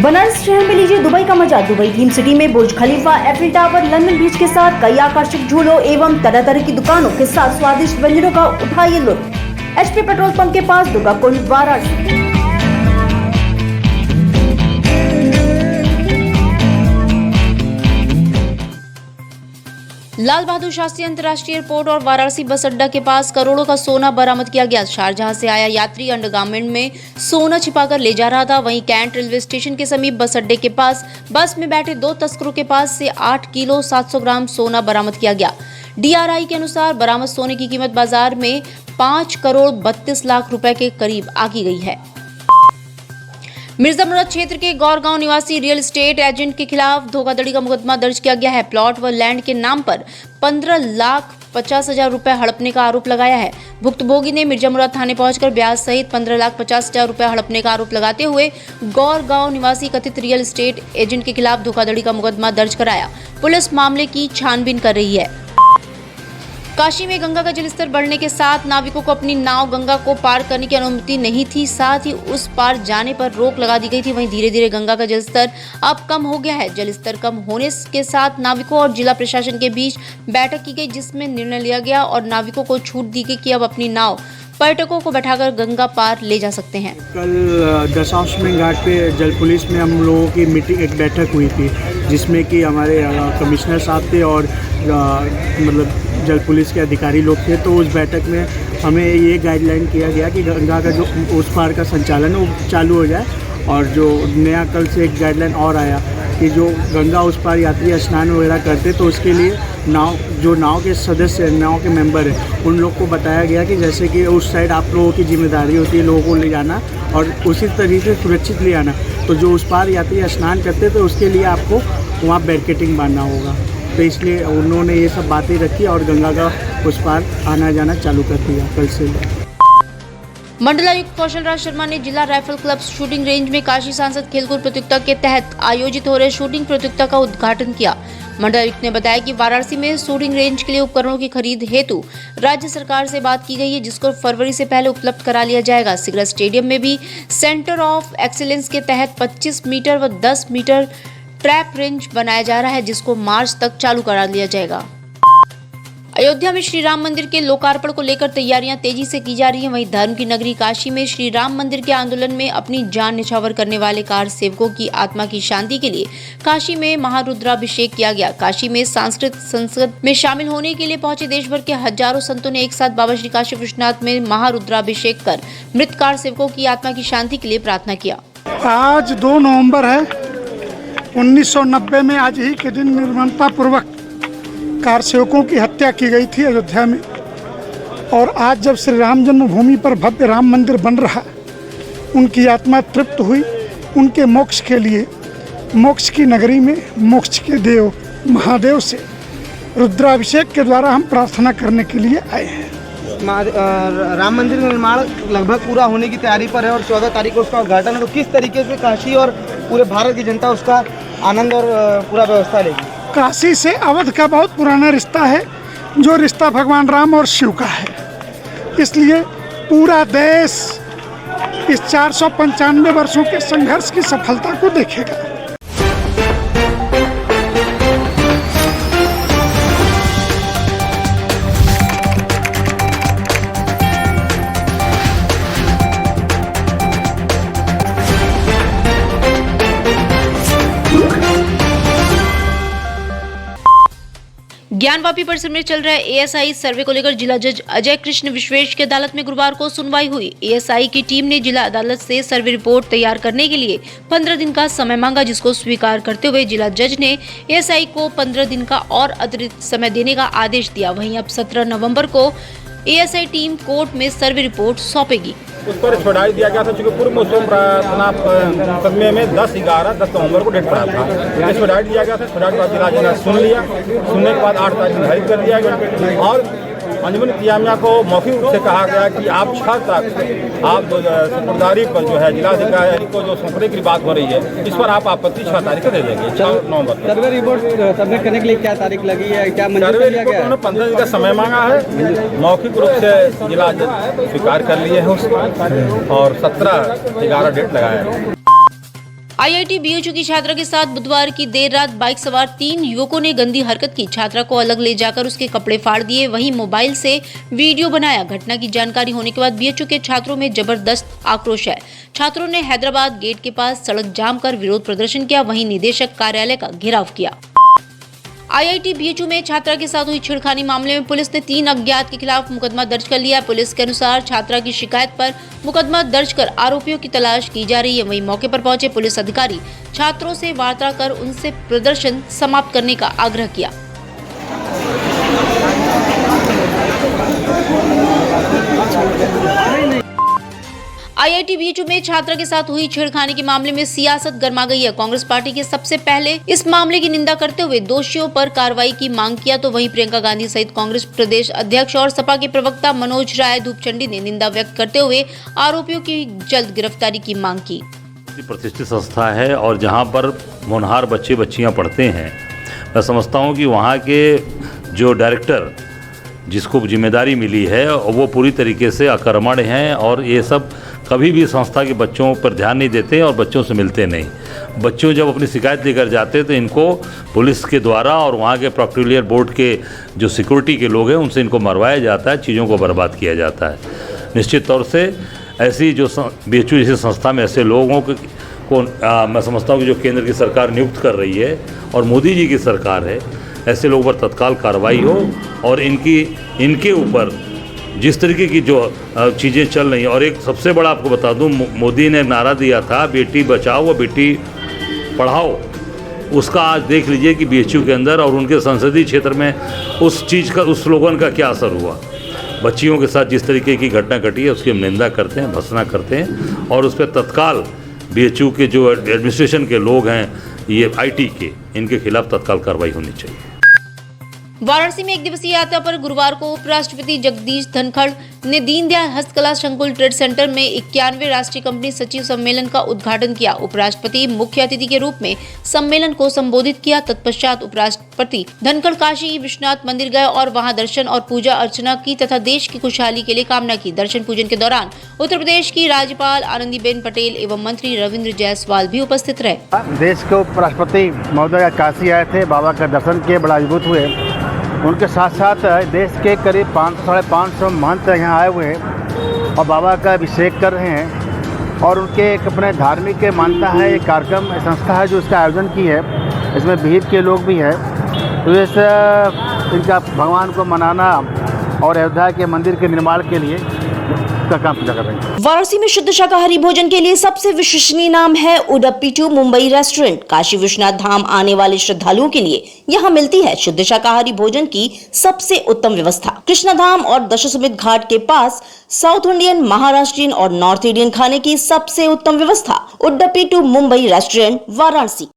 बनारस शहर में लीजिए दुबई का मजा। दुबई थीम सिटी में बुर्ज खलीफा, एफिल टावर, लंदन बीच के साथ कई आकर्षक झूलों एवं तरह तरह की दुकानों के साथ स्वादिष्ट व्यंजनों का उठाइए लुत्फ। एचपी पेट्रोल पंप के पास दुर्गा कुंड, वाराणसी। लाल बहादुर शास्त्री अंतर्राष्ट्रीय एयरपोर्ट और वाराणसी बस अड्डा के पास करोड़ों का सोना बरामद किया गया। शारजहां से आया यात्री अंडरगारमेंट में सोना छिपाकर ले जा रहा था। वहीं कैंट रेलवे स्टेशन के समीप बस अड्डे के पास बस में बैठे 2 तस्करों के पास से 8 किलो 700 ग्राम सोना बरामद किया गया। डीआरआई के अनुसार बरामद सोने की कीमत बाजार में 5 करोड़ 32 लाख रुपए के करीब आकी गई है। मिर्जामुराद क्षेत्र के गौरगांव निवासी रियल एस्टेट एजेंट के खिलाफ धोखाधड़ी का मुकदमा दर्ज किया गया है। प्लॉट व लैंड के नाम पर 15,50,000 रुपए हड़पने का आरोप लगाया है। भुक्तभोगी ने मिर्जामुराद थाने पहुंचकर ब्याज सहित 15,50,000 रुपए हड़पने का आरोप लगाते हुए गौरगांव निवासी कथित रियल एस्टेट एजेंट के खिलाफ धोखाधड़ी का मुकदमा दर्ज कराया। पुलिस मामले की छानबीन कर रही है। काशी में गंगा का जलस्तर बढ़ने के साथ नाविकों को अपनी नाव गंगा को पार करने की अनुमति नहीं थी, साथ ही उस पार जाने पर रोक लगा दी गई थी। वहीं धीरे धीरे गंगा का जलस्तर अब कम हो गया है। जलस्तर कम होने के साथ नाविकों और जिला प्रशासन के बीच बैठक की गई, जिसमें निर्णय लिया गया और नाविकों को छूट दी गई कि अब अपनी नाव पर्यटकों को बैठाकर गंगा पार ले जा सकते हैं। कल दशाश्वमेध घाट पे जल पुलिस में हम लोगों की मीटिंग एक बैठक हुई थी, जिसमें कि हमारे कमिश्नर साहब थे और मतलब जल पुलिस के अधिकारी लोग थे। तो उस बैठक में हमें ये गाइडलाइन किया गया कि गंगा का जो उस पार का संचालन वो चालू हो जाए। और जो नया कल से एक गाइडलाइन और आया कि जो गंगा उस पार यात्री स्नान वगैरह करते तो उसके लिए नाव के सदस्य, नाव के मेंबर हैं, उन लोग को बताया गया कि जैसे कि उस साइड आप लोगों की जिम्मेदारी होती है लोगों को ले जाना और उसी तरीके से सुरक्षित ले आना। तो जो उस पार यात्री स्नान करते तो उसके लिए आपको वहाँ बैरिकेडिंग बांधना होगा। तो इसलिए उन्होंने ये सब बातें रखी और गंगा का उस पार आना जाना चालू कर दिया कल से। मंडलायुक्त कौशल राज शर्मा ने जिला राइफल क्लब शूटिंग रेंज में काशी सांसद खेलकूद प्रतियोगिता के तहत आयोजित हो रहे शूटिंग प्रतियोगिता का उद्घाटन किया। मंडलायुक्त ने बताया कि वाराणसी में शूटिंग रेंज के लिए उपकरणों की खरीद हेतु राज्य सरकार से बात की गई है, जिसको फरवरी से पहले उपलब्ध करा लिया जाएगा। सिगरा स्टेडियम में भी सेंटर ऑफ एक्सीलेंस के तहत 25 मीटर व 10 मीटर ट्रैप रेंज बनाया जा रहा है, जिसको मार्च तक चालू करा लिया जाएगा। अयोध्या में श्री राम मंदिर के लोकार्पण को लेकर तैयारियां तेजी से की जा रही हैं। वहीं धर्म की नगरी काशी में श्री राम मंदिर के आंदोलन में अपनी जान न्यौछावर करने वाले कार सेवकों की आत्मा की शांति के लिए काशी में महारुद्राभिषेक किया गया। काशी में सांस्कृतिक संसद में शामिल होने के लिए पहुंचे देश भर के हजारों संतों ने एक साथ बाबा श्री काशी विश्वनाथ में महारुद्राभिषेक कर मृत कार सेवकों की आत्मा की शांति के लिए प्रार्थना किया। आज 2 नवंबर है। 1990 में आज ही के दिन निर्ममता पूर्वक कार सेवकों की हत्या की गई थी अयोध्या में। और आज जब श्री राम जन्मभूमि पर भव्य राम मंदिर बन रहा, उनकी आत्मा तृप्त हुई। उनके मोक्ष के लिए मोक्ष की नगरी में मोक्ष के देव महादेव से रुद्राभिषेक के द्वारा हम प्रार्थना करने के लिए आए हैं। राम मंदिर का निर्माण लगभग पूरा होने की तैयारी पर है और 14 तारीख को उसका उद्घाटन है। तो किस तरीके से काशी और पूरे भारत की जनता उसका आनंद और पूरा व्यवस्था लेगी? काशी से अवध का बहुत पुराना रिश्ता है, जो रिश्ता भगवान राम और शिव का है। इसलिए पूरा देश इस 495 वर्षों के संघर्ष की सफलता को देखेगा। ज्ञानवापी परिसर में चल रहे एएसआई सर्वे को लेकर जिला जज अजय कृष्ण विश्वेश की अदालत में गुरुवार को सुनवाई हुई। एएसआई की टीम ने जिला अदालत से सर्वे रिपोर्ट तैयार करने के लिए 15 दिन का समय मांगा, जिसको स्वीकार करते हुए जिला जज ने एएसआई को 15 दिन का और अतिरिक्त समय देने का आदेश दिया। वहीं अब 17 नवंबर को एएसआई टीम कोर्ट में सर्वे रिपोर्ट सौंपेगी। उस पर छुड़ाई दिया गया था, चूँकि पूर्व मुकदमे में 10 नवंबर को डेट पड़ा था। इस छुड़ाई दिया गया था। छुड़ाई के बाद जिला जज ने सुन लिया। सुनने के बाद 8 तारीख निर्धारित कर दिया गया और अंजुमन इंतजामिया को मौखिक रूप से कहा गया कि आप 6 तक आप सुपुर्दारी पर जो है जिलाधिकारी को जो सौंपने की बात हो रही है, इस पर आप आपत्ति 6 तारीख को दे देंगे। 6 नवंबर सर्वे रिपोर्ट सबमिट करने के लिए क्या तारीख लगी है? क्या सर्वे रिपोर्ट उन्होंने 15 दिन का समय मांगा है। मौखिक रूप से जिला स्वीकार कर लिए हैं उसको और 17/11 डेट लगाया है। आईआईटी बीएचयू की छात्रा के साथ बुधवार की देर रात बाइक सवार 3 युवकों ने गंदी हरकत की। छात्रा को अलग ले जाकर उसके कपड़े फाड़ दिए, वहीं मोबाइल से वीडियो बनाया। घटना की जानकारी होने के बाद बीएचयू के छात्रों में जबरदस्त आक्रोश है। छात्रों ने हैदराबाद गेट के पास सड़क जाम कर विरोध प्रदर्शन किया, वहीं निदेशक कार्यालय का घेराव किया। आईआईटी बीएचयू में छात्रा के साथ हुई छेड़खानी मामले में पुलिस ने 3 अज्ञात के खिलाफ मुकदमा दर्ज कर लिया है। पुलिस के अनुसार छात्रा की शिकायत पर मुकदमा दर्ज कर आरोपियों की तलाश की जा रही है। वहीं मौके पर पहुंचे पुलिस अधिकारी छात्रों से वार्ता कर उनसे प्रदर्शन समाप्त करने का आग्रह किया। आईआईटी बीएचयू में छात्रा के साथ हुई छेड़खानी के मामले में सियासत गर्मा गई है। कांग्रेस पार्टी के सबसे पहले इस मामले की निंदा करते हुए दोषियों पर कार्रवाई की मांग किया, तो वहीं प्रियंका गांधी सहित कांग्रेस प्रदेश अध्यक्ष और सपा के प्रवक्ता मनोज राय धूपचंडी ने निंदा व्यक्त करते हुए आरोपियों की जल्द गिरफ्तारी की मांग की। प्रतिष्ठित संस्था है और जहाँ पर होनहार बच्चे बच्चियाँ पढ़ते हैं, मैं समझता हूँ कि वहाँ के जो डायरेक्टर जिसको जिम्मेदारी मिली है वो पूरी तरीके से अकर्मण्य हैं और ये सब कभी भी संस्था के बच्चों पर ध्यान नहीं देते और बच्चों से मिलते नहीं। बच्चों जब अपनी शिकायत लेकर जाते तो इनको पुलिस के द्वारा और वहाँ के प्रोक्टोरियल बोर्ड के जो सिक्योरिटी के लोग हैं उनसे इनको मरवाया जाता है, चीज़ों को बर्बाद किया जाता है। निश्चित तौर से ऐसी जो बीएचयू जैसी संस्था में ऐसे लोगों को मैं समझता हूँ कि जो केंद्र की सरकार नियुक्त कर रही है और मोदी जी की सरकार है, ऐसे लोगों पर तत्काल कार्रवाई हो और इनके ऊपर जिस तरीके की जो चीज़ें चल रही हैं। और एक सबसे बड़ा आपको बता दूं, मोदी ने नारा दिया था बेटी बचाओ और बेटी पढ़ाओ, उसका आज देख लीजिए कि बीएचयू के अंदर और उनके संसदीय क्षेत्र में उस चीज़ का, उस स्लोगन का क्या असर हुआ। बच्चियों के साथ जिस तरीके की घटना घटी है उसकी हम निंदा करते हैं, भर्त्सना करते हैं और उस पर तत्काल बीएचयू के जो एडमिनिस्ट्रेशन के लोग हैं, ये आईटी के, इनके खिलाफ तत्काल कार्रवाई होनी चाहिए। वाराणसी में एक दिवसीय यात्रा पर गुरुवार को उपराष्ट्रपति जगदीश धनखड़ ने दीनदयाल हस्तकला संकुल ट्रेड सेंटर में 91वें राष्ट्रीय कंपनी सचिव सम्मेलन का उद्घाटन किया। उपराष्ट्रपति मुख्य अतिथि के रूप में सम्मेलन को संबोधित किया। तत्पश्चात उपराष्ट्रपति धनखड़ काशी विश्वनाथ मंदिर गए और वहां दर्शन और पूजा अर्चना की तथा देश की खुशहाली के लिए कामना की। दर्शन पूजन के दौरान उत्तर प्रदेश की राज्यपाल आनंदीबेन पटेल एवं मंत्री रविंद्र जायसवाल भी उपस्थित रहे। देश के उपराष्ट्रपति महोदय काशी आए थे, बाबा का दर्शन किए, बड़ा अद्भुत हुए। उनके साथ साथ देश के करीब 500-550 महंत यहाँ आए हुए हैं और बाबा का अभिषेक कर रहे हैं और उनके एक अपने धार्मिक मान्यता है, एक कार्यक्रम संस्था है जो इसका आयोजन की है, इसमें भीड़ के लोग भी हैं। तो इस इनका भगवान को मनाना और अयोध्या के मंदिर के निर्माण के लिए का काम पूजा कर रहे हैं। वाराणसी में शुद्ध शाकाहारी भोजन के लिए सबसे विश्वसनीय नाम है उडुपी टू मुंबई रेस्टोरेंट। काशी विश्वनाथ धाम आने वाले श्रद्धालुओं के लिए यहाँ मिलती है शुद्ध शाकाहारी भोजन की सबसे उत्तम व्यवस्था। कृष्णा धाम और दशाश्वमेध घाट के पास साउथ इंडियन, महाराष्ट्रियन और नॉर्थ इंडियन खाने की सबसे उत्तम व्यवस्था। Udupi to Mumbai restaurant, Varanasi.